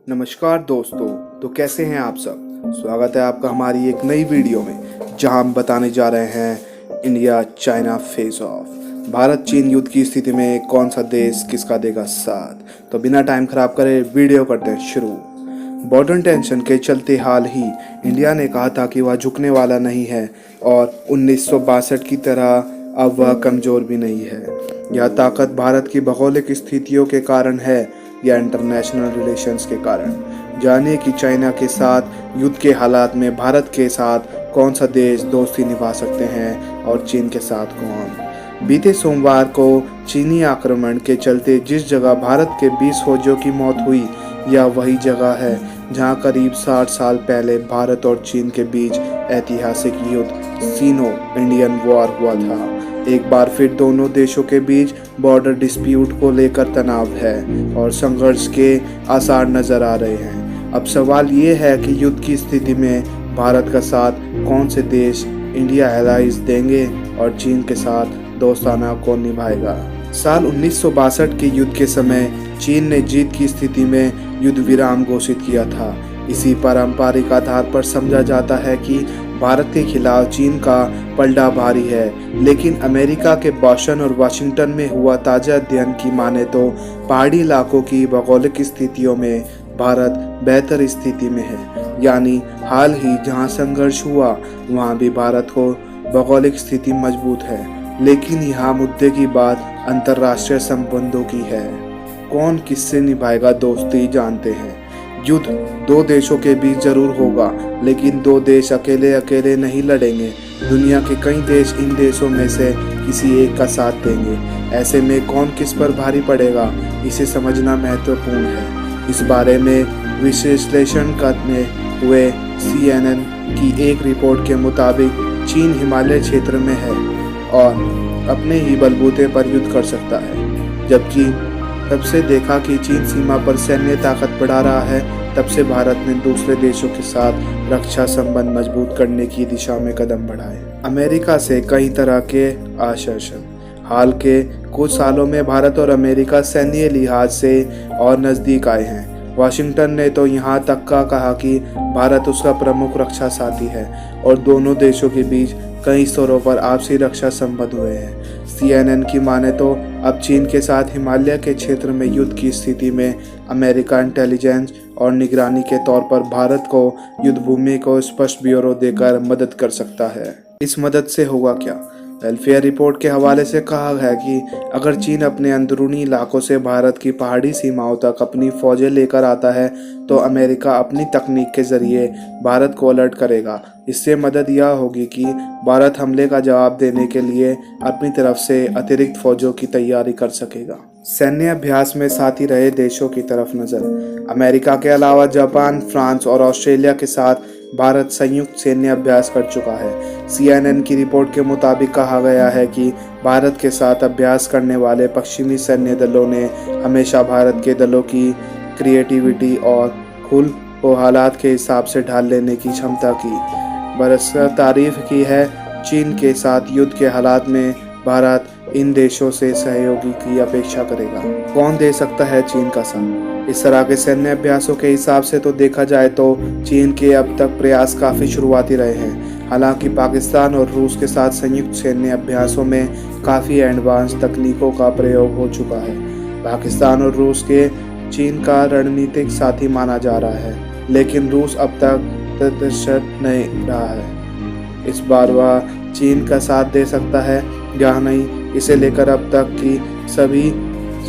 नमस्कार दोस्तों। तो कैसे हैं आप सब। स्वागत है आपका हमारी एक नई वीडियो में, जहां हम बताने जा रहे हैं India China face of. Bharat चीन युद्ध की स्थिति में कौन सा देश किसका देगा साथ। तो बिना टाइम खराब करे वीडियो करते हैं शुरू। बॉर्डर टेंशन के चलते हाल ही इंडिया ने कहा था कि वह झुकने वाला नहीं है और 1962 की तरह अब वह कमज़ोर भी नहीं है। यह ताकत भारत की भौगोलिक स्थितियों के कारण है या इंटरनेशनल रिलेशंस के कारण। जानिए कि चाइना के साथ युद्ध के हालात में भारत के साथ कौन सा देश दोस्ती निभा सकते हैं और चीन के साथ कौन। बीते सोमवार को चीनी आक्रमण के चलते जिस जगह भारत के 20 फौजियों की मौत हुई, यह वही जगह है जहां करीब 60 साल पहले भारत और चीन के बीच ऐतिहासिक युद्ध सीनो इंडियन वॉर हुआ था। एक बार फिर दोनों देशों के बीच बॉर्डर डिस्प्यूट को लेकर तनाव है और संघर्ष के आसार नजर आ रहे हैं। अब सवाल ये है कि युद्ध की स्थिति में भारत का साथ कौन से देश इंडिया एलाइज देंगे और चीन के साथ दोस्ताना कौन निभाएगा। साल 1962 के युद्ध के समय चीन ने जीत की स्थिति में युद्ध विराम घोषित किया था। इसी पारंपरिक आधार पर समझा जाता है कि भारत के खिलाफ चीन का पलड़ा भारी है, लेकिन अमेरिका के बोस्टन और वाशिंगटन में हुआ ताज़ा अध्ययन की माने तो पहाड़ी इलाकों की भौगोलिक स्थितियों में भारत बेहतर स्थिति में है। यानी हाल ही जहां संघर्ष हुआ वहां भी भारत को भौगोलिक स्थिति मजबूत है। लेकिन यहाँ मुद्दे की बात अंतर्राष्ट्रीय संबंधों की है। कौन किससे निभाएगा दोस्ती जानते हैं। युद्ध दो देशों के बीच जरूर होगा, लेकिन दो देश अकेले अकेले नहीं लड़ेंगे। दुनिया के कई देश इन देशों में से किसी एक का साथ देंगे। ऐसे में कौन किस पर भारी पड़ेगा, इसे समझना महत्वपूर्ण है। इस बारे में विश्लेषण करने हुए CNN की एक रिपोर्ट के मुताबिक चीन हिमालय क्षेत्र में है और अपने ही बलबूते पर युद्ध कर सकता है। जबकि तब से देखा कि चीन सीमा पर सैन्य ताकत बढ़ा रहा है, तब से भारत ने दूसरे देशों के साथ रक्षा संबंध मजबूत करने की दिशा में कदम बढ़ाए। अमेरिका से कई तरह के आश्वासन। हाल के कुछ सालों में भारत और अमेरिका सैन्य लिहाज से और नज़दीक आए हैं। वाशिंगटन ने तो यहाँ तक का कहा कि भारत उसका प्रमुख रक्षा साथी है और दोनों देशों के बीच कई स्तरों पर आपसी रक्षा संबंध हुए हैं। CNN की माने तो अब चीन के साथ हिमालय के क्षेत्र में युद्ध की स्थिति में अमेरिका इंटेलिजेंस और निगरानी के तौर पर भारत को युद्ध भूमि को स्पष्ट ब्यूरो देकर मदद कर सकता है। इस मदद से होगा क्या। वेलफेयर रिपोर्ट के हवाले से कहा है कि अगर चीन अपने अंदरूनी इलाकों से भारत की पहाड़ी सीमाओं तक अपनी फौजें लेकर आता है तो अमेरिका अपनी तकनीक के जरिए भारत को अलर्ट करेगा। इससे मदद यह होगी कि भारत हमले का जवाब देने के लिए अपनी तरफ से अतिरिक्त फौजों की तैयारी कर सकेगा। सैन्य अभ्यास में साथी रहे देशों की तरफ नजर। अमेरिका के अलावा जापान, फ्रांस और ऑस्ट्रेलिया के साथ भारत संयुक्त सैन्य अभ्यास कर चुका है। CNN की रिपोर्ट के मुताबिक कहा गया है कि भारत के साथ अभ्यास करने वाले पश्चिमी सैन्य दलों ने हमेशा भारत के दलों की क्रिएटिविटी और खुल को हालात के हिसाब से ढाल लेने की क्षमता की बरसर तारीफ की है। चीन के साथ युद्ध के हालात में भारत इन देशों से सहयोगी की अपेक्षा करेगा। कौन दे सकता है चीन का साथ। इस तरह के सैन्य अभ्यासों के हिसाब से तो देखा जाए तो चीन के अब तक प्रयास काफ़ी शुरुआती रहे हैं। हालांकि पाकिस्तान और रूस के साथ संयुक्त सैन्य अभ्यासों में काफ़ी एडवांस तकनीकों का प्रयोग हो चुका है। पाकिस्तान और रूस के चीन का रणनीतिक साथी माना जा रहा है, लेकिन रूस अब तक तटस्थ नहीं रहा है। इस बार वह चीन का साथ दे सकता है या नहीं, इसे लेकर अब तक की सभी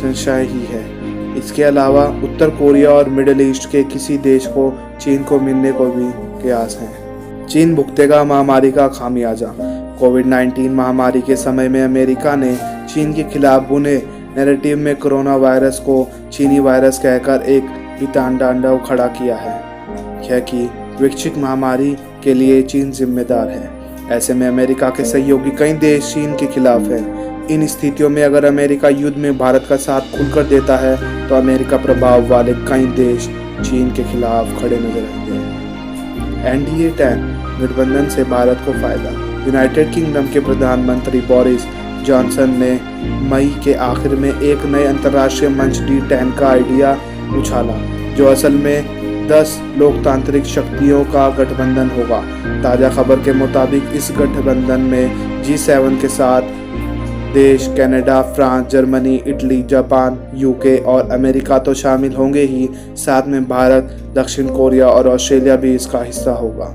संशय ही है। इसके अलावा उत्तर कोरिया और मिडिल ईस्ट के किसी देश को चीन को मिलने को भी कयास हैं। चीन भुगतेगा महामारी का खामियाजा। कोविड-19 महामारी के समय में अमेरिका ने चीन के खिलाफ बुने नैरेटिव में कोरोना वायरस को चीनी वायरस कहकर एक वितांडांडव खड़ा किया है। यह कि वैश्विक महामारी के लिए चीन जिम्मेदार है। ऐसे में अमेरिका के सहयोगी कई देश चीन के खिलाफ हैं। इन स्थितियों में अगर अमेरिका युद्ध में भारत का साथ खुलकर देता है तो अमेरिका प्रभाव वाले कई देश चीन के खिलाफ खड़े नजर आएंगे। NDA 10 गठबंधन से भारत को फायदा। यूनाइटेड किंगडम के प्रधानमंत्री बोरिस जॉनसन ने मई के आखिर में एक नए अंतर्राष्ट्रीय मंच D10 का आइडिया उछाला। जो असल में 10 लोकतांत्रिक शक्तियों का गठबंधन होगा। ताज़ा खबर के मुताबिक इस गठबंधन में G7 के साथ देश Canada, France, Germany, Italy, Japan, UK और अमेरिका तो शामिल होंगे ही, साथ में भारत, दक्षिण कोरिया और ऑस्ट्रेलिया भी इसका हिस्सा होगा।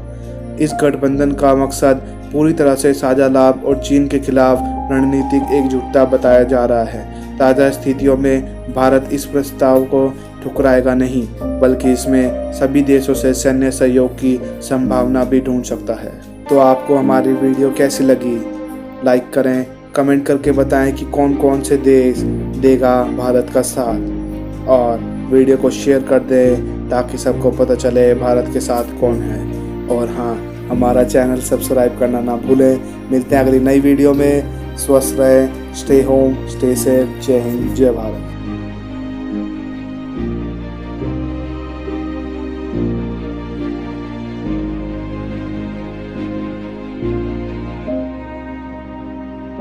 इस गठबंधन का मकसद पूरी तरह से साझा लाभ और चीन के खिलाफ रणनीतिक एकजुटता बताया जा रहा है। ताज़ा स्थितियों में भारत इस प्रस्ताव को ठुकराएगा नहीं, बल्कि इसमें सभी देशों से सैन्य सहयोग की संभावना भी ढूंढ सकता है। तो आपको हमारी वीडियो कैसी लगी? लाइक करें, कमेंट करके बताएं कि कौन कौन से देश देगा भारत का साथ, और वीडियो को शेयर कर दें ताकि सबको पता चले भारत के साथ कौन है। और हाँ, हमारा चैनल सब्सक्राइब करना ना भूलें। मिलते हैं अगली नई वीडियो में। स्वस्थ रहें, स्टे होम, स्टे सेफ। जय हिंद, जय भारत।